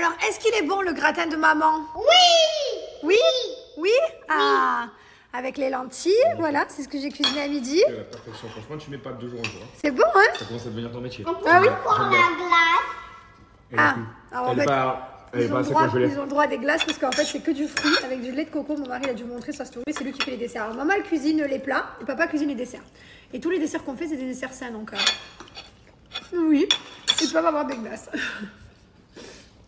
Alors, est-ce qu'il est bon le gratin de maman? Oui. Oui? Oui? Ah, avec les lentilles, voilà, c'est ce que j'ai cuisiné à midi. La perfection, franchement, tu mets pas 2 jours en jour. C'est bon, hein? Ça commence à devenir ton métier. On peut Ah oui. prendre la glace. Ah, alors en Elle est fait, pas ils ont, assez droit, congelée. ils ont le droit des glaces parce qu'en fait, c'est que du fruit avec du lait de coco. Mon mari a dû montrer sa story, c'est lui qui fait les desserts. Alors, maman, elle cuisine les plats et papa cuisine les desserts. Et tous les desserts qu'on fait, c'est des desserts sains, donc... oui, ils peuvent avoir des glaces.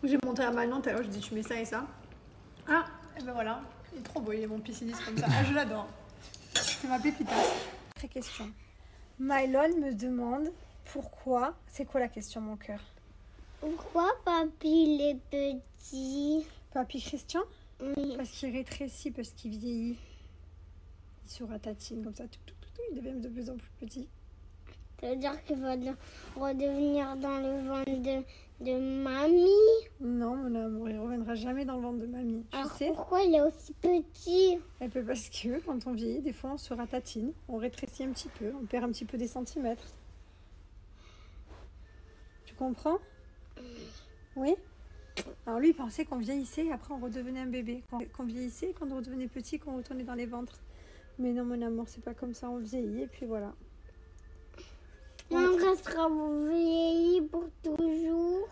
J'ai montré à Manon tout à l'heure, je dis tu mets ça et ça. Ah, et ben voilà, il est trop beau, il est mon piscinis comme ça. Ah, je l'adore. C'est ma pépitas. Très question. Mylon me demande pourquoi. C'est quoi la question, mon cœur? Pourquoi papy il est petit? Papy Christian? Oui. Parce qu'il rétrécit, parce qu'il vieillit. Il se ratatine comme ça, il devient de plus en plus petit. Ça veut dire qu'il va redevenir dans le ventre de mamie. Non, mon amour, il ne reviendra jamais dans le ventre de mamie. Tu Alors sais? pourquoi il est aussi petit? Elle peut parce que quand on vieillit, des fois on se ratatine, on rétrécit un petit peu, on perd un petit peu des centimètres. Tu comprends? Oui? Alors lui, il pensait qu'on vieillissait et après on redevenait un bébé. Qu'on vieillissait, qu'on redevenait petit, qu'on retournait dans les ventres. Mais non, mon amour, c'est pas comme ça, on vieillit et puis voilà. On restera vieilli pour toujours.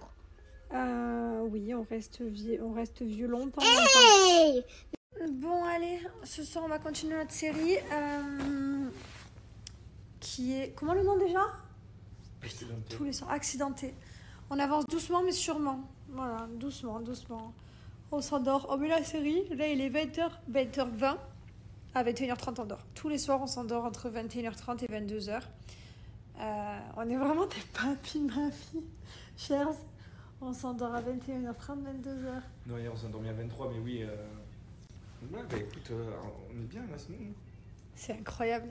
Oui, on reste vieux longtemps. Hey! Bon, allez, ce soir on va continuer notre série qui est... Comment le nom déjà? Accidenté. Tous les soirs, accidenté. On avance doucement mais sûrement. Voilà, doucement, doucement. On s'endort. On met la série. Là, il est 20h, 20h20. À 21h30, on dort. Tous les soirs, on s'endort entre 21h30 et 22h. On est vraiment des papis, ma fille. Chers, on s'endort à 21h30, 22h. Non, hier on s'est endormi à 23, mais oui. Ouais, bah écoute, on est bien là, sinon. C'est incroyable.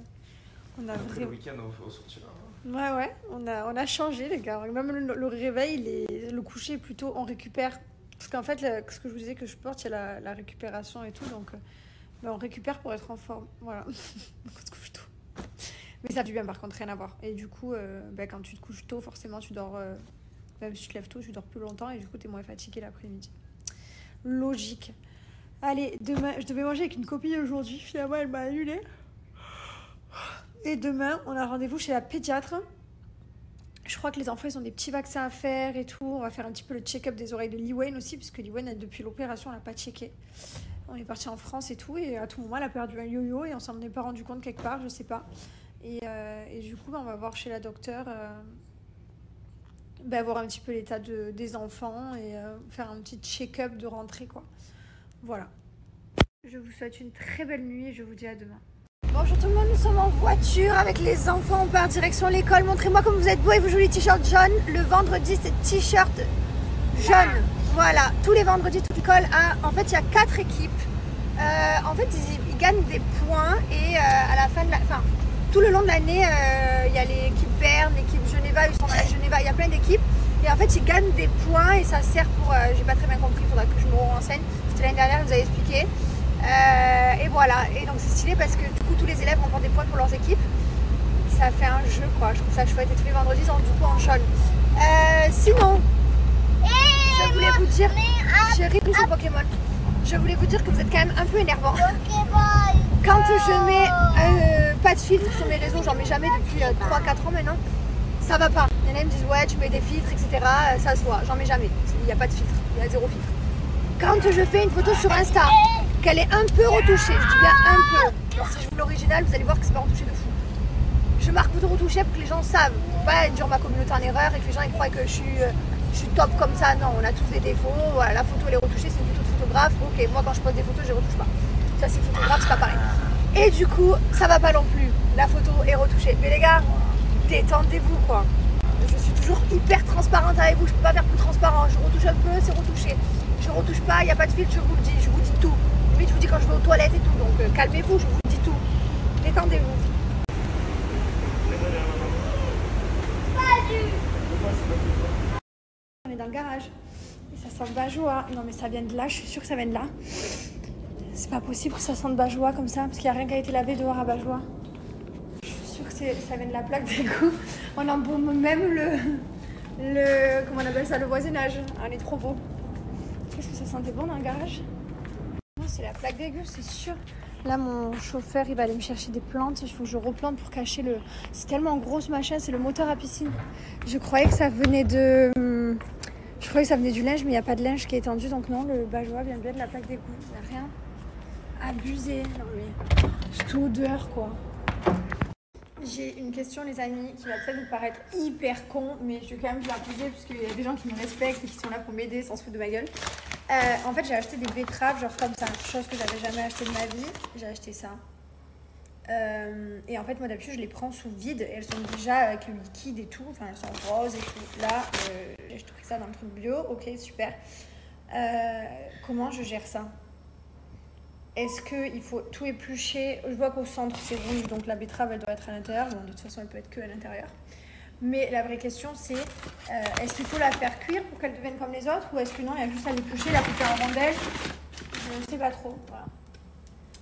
On a Après vraiment... le week-end, on sortira. Ouais, on a changé, les gars. Même le réveil, le coucher est plutôt... On récupère. Parce qu'en fait, ce que je vous disais que je porte, il y a la récupération et tout. Donc, on récupère pour être en forme. Voilà. Donc, on se couche tôt. Mais ça a du bien, par contre, rien à voir. Et du coup, quand tu te couches tôt, forcément, tu dors... même si tu te lèves tôt, tu dors plus longtemps. Et du coup, tu es moins fatigué l'après-midi. Logique. Allez, demain, je devais manger avec une copine aujourd'hui. Finalement, elle m'a annulé. Et demain, on a rendez-vous chez la pédiatre. Je crois que les enfants, ils ont des petits vaccins à faire et tout. On va faire un petit peu le check-up des oreilles de Liwen aussi, parce que Liwen, depuis l'opération, elle n'a pas checké. On est parti en France et tout, et à tout moment, elle a perdu un yo-yo et on s'en est pas rendu compte quelque part, je sais pas. Et du coup, on va voir chez la docteure, voir un petit peu l'état des enfants et faire un petit check-up de rentrée, quoi. Voilà. Je vous souhaite une très belle nuit et je vous dis à demain. Bonjour tout le monde, nous sommes en voiture avec les enfants, on part direction l'école. Montrez-moi comme vous êtes beaux et vous jouez les t-shirts jaunes. Le vendredi, c'est t-shirt jaune. Voilà, tous les vendredis, toute l'école a... En fait, il y a 4 équipes. En fait, ils gagnent des points et à la fin de la... Enfin, tout le long de l'année, il y a l'équipe Verne, l'équipe Geneva, ils sont dans la Geneva, il y a plein d'équipes. Et en fait, ils gagnent des points et ça sert pour... j'ai pas très bien compris, il faudra que je me renseigne. C'était l'année dernière, je vous avais expliqué. Et voilà, et donc c'est stylé parce que du coup tous les élèves remportent des points pour leurs équipes. Ça fait un jeu quoi, je trouve ça chouette et tous les vendredis ils ont du coup en jaune. Sinon, je voulais vous dire, chérie, plus au Pokémon. Je voulais vous dire que vous êtes quand même un peu énervant. Quand je mets pas de filtre sur mes réseaux, j'en mets jamais depuis 3-4 ans maintenant. Ça va pas. Il y en a qui me disent ouais tu mets des filtres etc. Ça se voit, j'en mets jamais. Il n'y a pas de filtre, il y a 0 filtre. Quand je fais une photo sur Insta, qu'elle est un peu retouchée, je dis bien un peu. Genre, si je veux l'original, vous allez voir que c'est pas retouché de fou. Je marque photo retouchée pour que les gens savent. Pas induire ma communauté en erreur et que les gens ils croient que je suis top comme ça. Non, on a tous des défauts. Voilà, la photo elle est retouchée, c'est une photo de photographe. Ok, moi quand je pose des photos, je retouche pas. Ça c'est photographe, c'est pas pareil. Et du coup, ça va pas non plus. La photo est retouchée. Mais les gars, détendez-vous quoi. Je suis toujours hyper transparente avec vous. Je peux pas faire plus transparent. Je retouche un peu, c'est retouché. Je retouche pas, il n'y a pas de filtre, je vous le dis, je vous dis tout. Limite, je vous dis quand je vais aux toilettes et tout, donc calmez-vous, je vous dis tout. Détendez-vous. On est dans le garage et ça sent le bajoua. Non mais ça vient de là, je suis sûre que ça vient de là. C'est pas possible que ça sente bajoua comme ça, parce qu'il n'y a rien qui a été lavé dehors à bajoua. Je suis sûre que ça vient de la plaque d'égout. On embaume même le comment on appelle ça, le voisinage. On est trop beau. Qu'est-ce que ça sentait bon dans le garage? Non, c'est la plaque d'égout, c'est sûr. Là, mon chauffeur, il va aller me chercher des plantes. Il faut que je replante pour cacher le... C'est tellement gros ce machin, c'est le moteur à piscine. Je croyais que ça venait de... Je croyais que ça venait du linge, mais il n'y a pas de linge qui est étendu. Donc non, le bajois vient bien de la plaque d'égout. Il n'y a rien abusé. Non mais... C'est tout odeur, quoi. J'ai une question, les amis, qui va peut-être vous paraître hyper con, mais je vais quand même vous la poser parce qu'il y a des gens qui me respectent et qui sont là pour m'aider sans se foutre de ma gueule. En fait, j'ai acheté des betteraves, genre comme ça, chose que j'avais jamais acheté de ma vie. J'ai acheté ça. Et en fait, moi d'habitude, je les prends sous vide et elles sont déjà avec le liquide et tout. Enfin, elles sont roses et tout. Là, j'ai pris ça dans le truc bio. Ok, super. Comment je gère ça? Est-ce qu'il faut tout éplucher? Je vois qu'au centre, c'est rouge, donc la betterave, elle doit être à l'intérieur. Bon, de toute façon, elle peut être que à l'intérieur. Mais la vraie question, c'est est-ce qu'il faut la faire cuire pour qu'elle devienne comme les autres? Ou est-ce que non, il y a juste à l'éplucher, la couper en rondelles? Je ne sais pas trop. Voilà.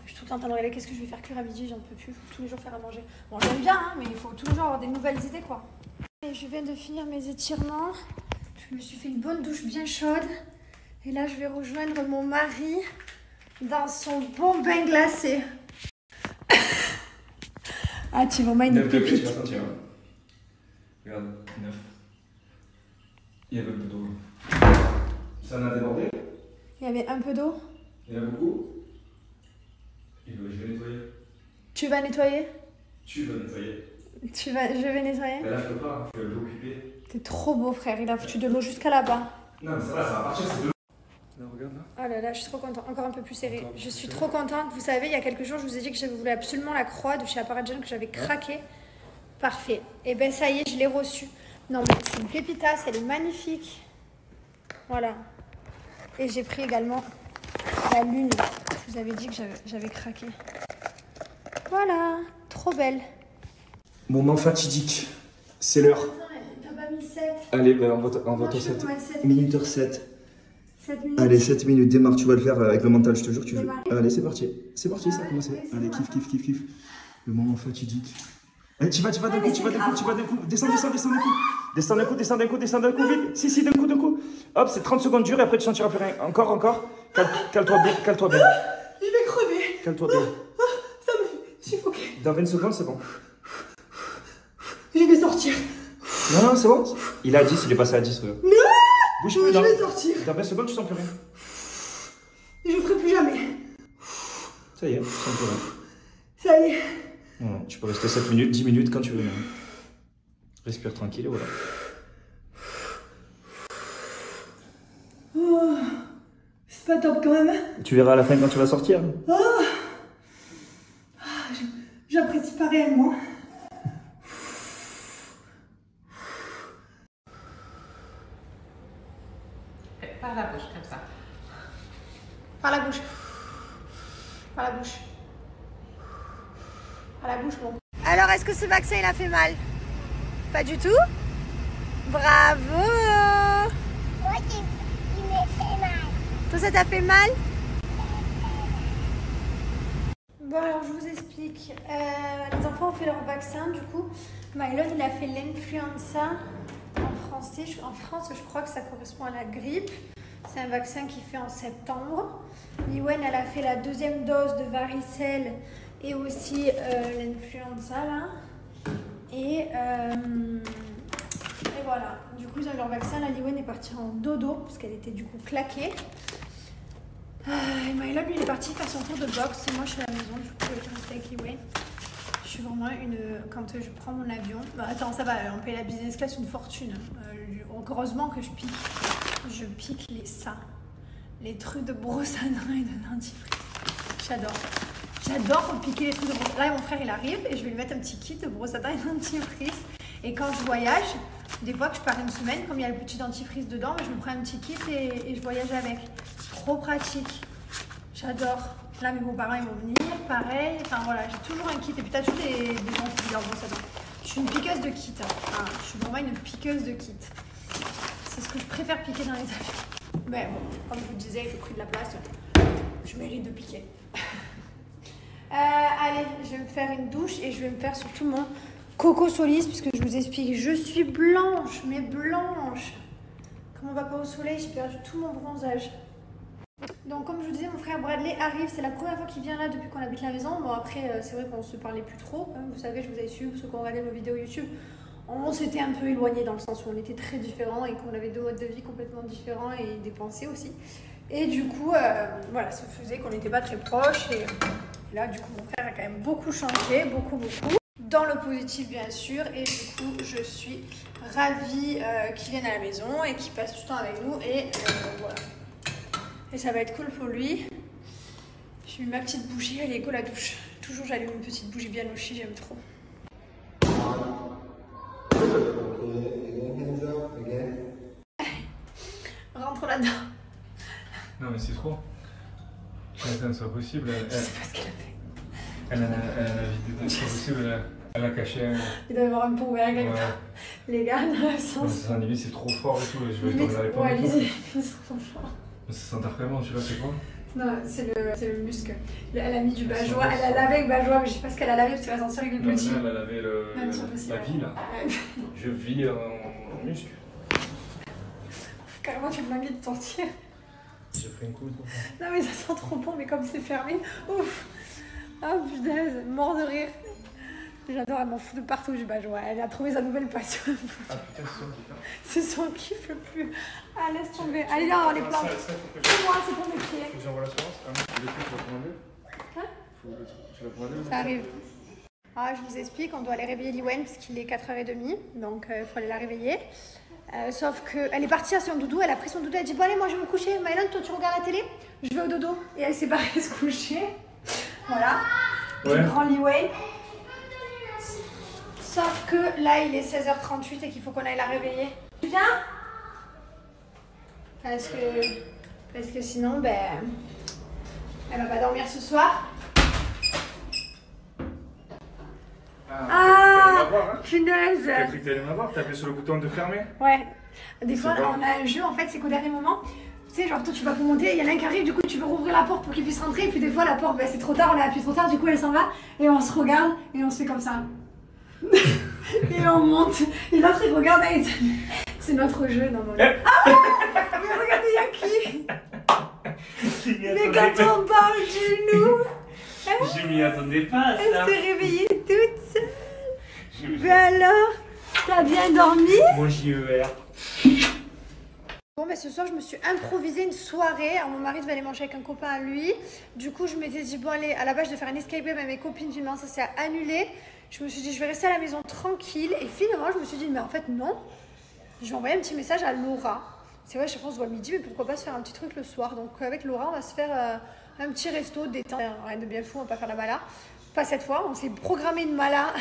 Je suis tout le temps en train de regarder qu'est-ce que je vais faire cuire à midi, j'en peux plus. Il faut tous les jours faire à manger. Bon, j'aime bien, hein, mais il faut toujours avoir des nouvelles idées, quoi. Et je viens de finir mes étirements. Je me suis fait une bonne douche bien chaude. Et là, je vais rejoindre mon mari dans son bon bain glacé. Ah, tu vas une pépite. Tu vas sentir. Regarde, 9. Il y avait un peu d'eau. Ça en a débordé? Il y avait un peu d'eau. Il y en a beaucoup? Je vais nettoyer. Tu vas nettoyer? Tu vas nettoyer. Je vais nettoyer? Mais là, je peux pas, je vais l'occuper. T'es trop beau, frère. Il a foutu de l'eau jusqu'à là-bas. Non, mais ça va partir, c'est de l'eau. Là, regarde là. Oh là là, je suis trop contente. Encore un peu plus serré. Je suis trop contente. Vous savez, il y a quelques jours, je vous ai dit que je voulais absolument la croix de chez Apparatgen que j'avais craqué. Parfait. Et ben ça y est, je l'ai reçue. Non mais c'est une pépitas, elle est magnifique. Voilà. Et j'ai pris également la lune. Je vous avais dit que j'avais craqué. Voilà, trop belle. Moment fatidique. C'est l'heure. T'as pas mis 7. Allez, ben on va 7 minutes heure 7. 7 minutes. Allez, 7 minutes, démarre, tu vas le faire avec le mental, je te jure, tu veux. Allez, c'est parti. C'est parti, ça a commencé. Allez, kiff. Le moment fatidique. Allez, tu vas d'un coup. Descends d'un coup, vite. Si, d'un coup. Hop, c'est 30 secondes dures et après tu sentiras plus rien. Encore. Calme-toi bien. Il va crever. Calme-toi bien. Ça me fait suffoquer. Dans 20 secondes, c'est bon. Je vais sortir. Non, c'est bon. Il est à 10, il est passé à 10. Non, bouge plus. je vais sortir. Dans 20 secondes, tu sens plus rien. Je ne ferai plus jamais. Ça y est, tu sens plus rien. Ça y est. Ouais, tu peux rester 7 minutes, 10 minutes quand tu veux. Respire tranquille et voilà. Oh, c'est pas top quand même. Tu verras à la fin quand tu vas sortir. Oh, j'apprécie pas réellement. Par la bouche, comme ça. Par la bouche. Bon. Alors, est-ce que ce vaccin, il a fait mal? Pas du tout? Bravo! Moi, il me fait mal. Toi, ça t'a fait mal? Bon, alors, je vous explique. Les enfants ont fait leur vaccin, du coup. Mylon, il a fait l'influenza en français. En France, je crois que ça correspond à la grippe. C'est un vaccin qui fait en septembre. Liwen, elle a fait la 2e dose de varicelle et aussi l'influenza là. Et voilà. Du coup, ils ont eu leur vaccin. La Liwen est partie en dodo parce qu'elle était du coup claquée. Et Mylon, lui, il est parti faire son tour de boxe. Et moi, je suis à la maison. Du coup, je vais rester avec Liwen. Je suis vraiment quand je prends mon avion. Bah, attends, ça va. On paye la business class une fortune. Heureusement que je pique les trucs de brosse à dents et de dentifrice. J'adore piquer les trucs de brosse. Là, mon frère, il arrive et je vais lui mettre un petit kit de brosse à dents et de dentifrice. Et quand je voyage, des fois que je pars une semaine, comme il y a le petit dentifrice dedans, je me prends un petit kit et je voyage avec. Trop pratique. J'adore. Là, mes beaux-parents, ils vont venir, pareil. Enfin, voilà, j'ai toujours un kit. Et puis, t'as toujours des gens qui disent leur brosse à dents. Je suis une piqueuse de kit. Enfin, je suis vraiment une piqueuse de kit. C'est ce que je préfère piquer dans les avions. Mais bon, comme je vous disais, avec le prix de la place, je mérite de piquer. Allez, je vais me faire une douche et je vais me faire surtout mon Coco Solis, puisque je vous explique, je suis blanche, mais blanche. Comme on va pas au soleil, j'ai perdu tout mon bronzage. Donc comme je vous disais, mon frère Bradley arrive, c'est la première fois qu'il vient là depuis qu'on habite la maison. Bon après, c'est vrai qu'on se parlait plus trop, hein. Vous savez, je vous avais suivi, ceux qui ont regardé nos vidéos YouTube, on s'était un peu éloignés dans le sens où on était très différents et qu'on avait deux modes de vie complètement différents et des pensées aussi. Et du coup, voilà, ça faisait qu'on n'était pas très proches et là, du coup, mon frère a quand même beaucoup changé, beaucoup. Dans le positif, bien sûr, et du coup, je suis ravie qu'il vienne à la maison et qu'il passe du temps avec nous et voilà. Et ça va être cool pour lui. J'ai mis ma petite bougie, elle est go la douche. Toujours j'allume une petite bougie bien au chi, j'aime trop. Rentre là-dedans. Non mais c'est trop. C'est pas possible. Je sais pas ce qu'elle a fait. Elle a vidé, c'est pas possible. Elle a caché. Il doit y avoir un pot ouvert quelque part. Les gars, dans le sens. C'est un limite, c'est trop fort et tout. Je vais tomber dans les pommes. Ouais, c'est trop fort. Ça s'interprémente, tu vois, c'est quoi? Non, c'est le muscle. Elle a mis du bajoie, elle a lavé avec bajoie, mais je sais pas ce qu'elle a lavé parce qu'elle va sentir avec le petit. Elle a lavé la vie là. Je vis en muscle. Carrément, tu me m'as mis de sortir. J'ai pris une coude. Non, mais ça sent trop bon, mais comme c'est fermé, ouf. Oh putain, mort de rire. J'adore, elle m'en fout de partout du bajoie. Elle a trouvé sa nouvelle passion. Ah putain, c'est son kiff. C'est son kiff le plus. Ah, laisse tomber. Allez, viens, on les plantes. C'est moi, c'est pour mes pieds. Faut que j'envoie l'assurance. Ah non, le truc, tu vas commander. Hein? Tu vas commander. Ça arrive. Ah, je vous explique, on doit aller réveiller Liwen parce qu'il est 4h30. Donc, il faut aller la réveiller. Sauf qu'elle est partie à son doudou, elle a pris son doudou, elle a dit bon allez moi je vais me coucher, Maëlyn toi tu regardes la télé, je vais au dodo. Et elle s'est barrée se coucher. Voilà, ouais. Le grand Liwen. Sauf que là il est 16h38 et qu'il faut qu'on aille la réveiller. Tu viens? Parce que sinon ben elle va pas dormir ce soir. Ah, punaise! T'as cru que t'allais m'avoir? T'as appuyé sur le bouton de fermer? Ouais. Des fois, on a un jeu, en fait, c'est qu'au dernier moment, tu sais, genre toi tu vas pour monter, il y en a un qui arrive, du coup tu veux rouvrir la porte pour qu'il puisse rentrer, et puis des fois la porte, ben, c'est trop tard, on a appuyé trop tard, du coup elle s'en va, et on se regarde, et on se fait comme ça. Et on monte, et l'autre il regarde, et c'est notre jeu, non, non. Ah, mais regardez, il y a qui? Mais quand on parle du loup, je m'y attendais pas à ça. Elle s'est réveillée toute seule. Mais alors, t'as bien dormi? Mon JER. Bon, mais ce soir, je me suis improvisé une soirée. Alors, mon mari devait aller manger avec un copain à lui. Du coup, je m'étais dit, bon, allez, à la base, je devais faire un escape game avec mes copines. Finalement, ça s'est annulé. Je me suis dit, je vais rester à la maison tranquille. Et finalement, je me suis dit, mais en fait, non. Je vais envoyer un petit message à Laura. C'est vrai, chaque fois, on se voit le midi, mais pourquoi pas se faire un petit truc le soir. Donc, avec Laura, on va se faire un petit resto, détente. Rien de bien fou, on va pas faire la mala. Pas cette fois. On s'est programmé une mala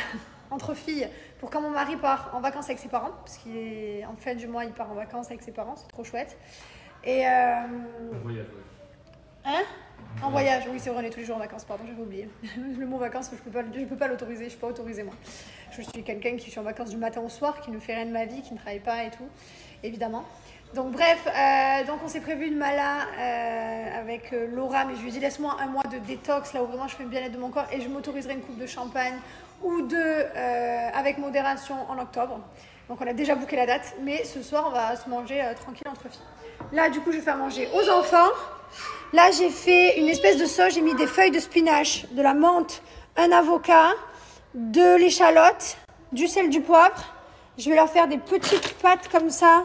entre filles pour quand mon mari part en vacances avec ses parents, parce qu'en fin du mois il part en vacances avec ses parents, c'est trop chouette. Et en voyage, ouais. Hein? En voyage, oui c'est vrai, on est tous les jours en vacances, pardon, j'avais oublié. Le mot vacances, je peux pas l'autoriser, je suis pas autorisée moi. Je suis quelqu'un qui suis en vacances du matin au soir, qui ne fait rien de ma vie, qui ne travaille pas et tout, évidemment. Donc bref, donc on s'est prévu une mala avec Laura, mais je lui ai dit laisse-moi un mois de détox, là où vraiment je fais le bien-être de mon corps, et je m'autoriserai une coupe de champagne ou deux avec modération en octobre. Donc on a déjà booké la date, mais ce soir on va se manger tranquille entre filles. Là du coup je vais faire manger aux enfants. Là j'ai fait une espèce de sauce, j'ai mis des feuilles de spinach, de la menthe, un avocat, de l'échalote, du sel, du poivre. Je vais leur faire des petites pâtes comme ça,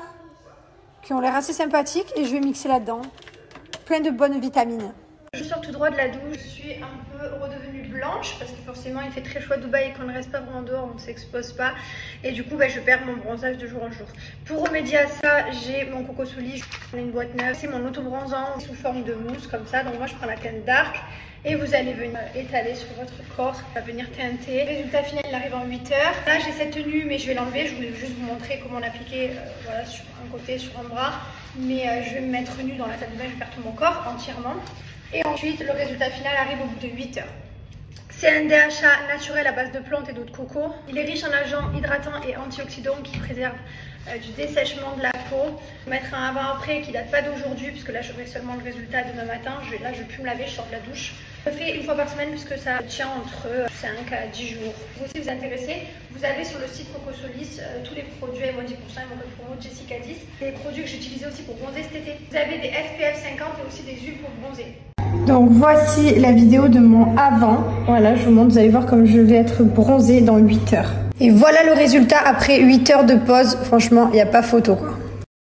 qui ont l'air assez sympathiques, et je vais mixer là-dedans. Plein de bonnes vitamines. Je sors tout droit de la douche, je suis un peu redevenue blanche parce que forcément il fait très chaud à Dubaï et qu'on ne reste pas vraiment dehors, on ne s'expose pas. Et du coup je perds mon bronzage de jour en jour. Pour remédier à ça, j'ai mon Coco Soulis, je prends une boîte neuve. C'est mon auto-bronzant sous forme de mousse comme ça. Donc moi je prends la teinte dark et vous allez venir étaler sur votre corps, ça va venir teinter. Le résultat final il arrive en 8 heures. Là j'ai cette tenue mais je vais l'enlever, je voulais juste vous montrer comment l'appliquer voilà, sur un côté, sur un bras. Mais je vais me mettre nue dans la salle de bain, je vais faire tout mon corps entièrement. Et ensuite, le résultat final arrive au bout de 8 heures. C'est un DHA naturel à base de plantes et d'eau de coco. Il est riche en agents hydratants et antioxydants qui préservent du dessèchement de la peau. Mettre un avant-après qui date pas d'aujourd'hui, puisque là j'aurai seulement le résultat demain matin. Là je vais plus me laver, je sors de la douche. Je le fais une fois par semaine puisque ça tient entre 5 à 10 jours. Vous aussi vous intéressez, vous avez sur le site Coco Solis tous les produits à moins 10% et mon code promo Jessica 10. Les produits que j'utilisais aussi pour bronzer cet été. Vous avez des SPF 50 et aussi des huiles pour bronzer. Donc voici la vidéo de mon avant. Voilà, je vous montre, vous allez voir comme je vais être bronzée dans 8 heures. Et voilà le résultat après 8 heures de pause. Franchement, il n'y a pas photo quoi.